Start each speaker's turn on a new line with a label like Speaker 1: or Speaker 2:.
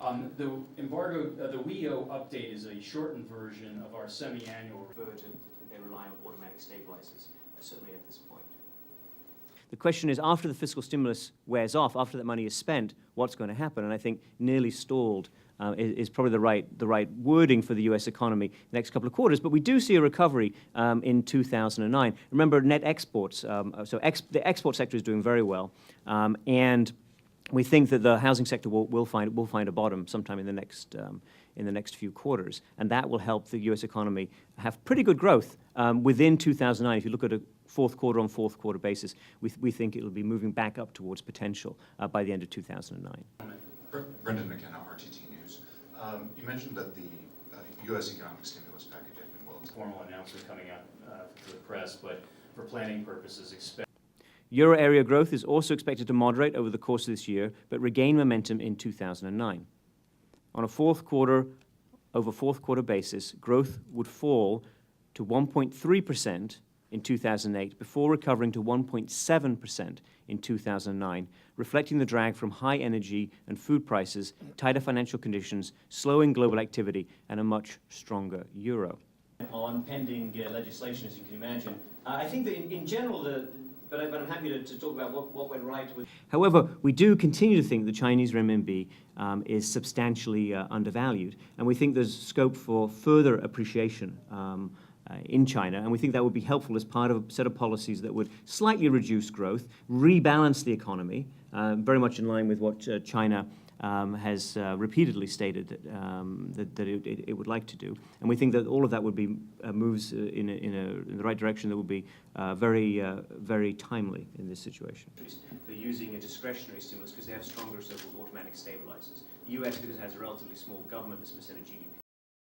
Speaker 1: The embargo, the WEO update is a shortened version of our semi-annual.
Speaker 2: They rely on automatic stabilizers, certainly at this point.
Speaker 3: The question is, after the fiscal stimulus wears off, after that money is spent, what's going to happen? And I think nearly stalled is probably the right wording for the U.S. economy the next couple of quarters. But we do see a recovery in 2009. Remember, net exports. The export sector is doing very well, and we think that the housing sector will find a bottom sometime in the next few quarters, and that will help the U.S. economy have pretty good growth within 2009. If you look at a fourth quarter on fourth quarter basis, we think it will be moving back up towards potential by the end of 2009.
Speaker 4: Brendan McKenna, RTT News. You mentioned that the U.S. economic stimulus package had been well.
Speaker 1: Formal announcement coming out to the press, but for planning purposes, expect.
Speaker 3: Euro area growth is also expected to moderate over the course of this year, but regain momentum in 2009. On a fourth quarter basis, growth would fall to 1.3% in 2008 before recovering to 1.7% in 2009, reflecting the drag from high energy and food prices, tighter financial conditions, slowing global activity, and a much stronger euro.
Speaker 2: On pending legislation, as you can imagine, I think that in general, but I'm happy to talk about what went right with.
Speaker 3: However, we do continue to think the Chinese renminbi is substantially undervalued, and we think there's scope for further appreciation in China, and we think that would be helpful as part of a set of policies that would slightly reduce growth, rebalance the economy, very much in line with what China has repeatedly stated that it would like to do. And we think that all of that would be moves in the right direction that would be very timely in this situation.
Speaker 2: For using a discretionary stimulus because they have stronger so-called automatic stabilizers. The US, because it has a relatively small government as a percent of GDP,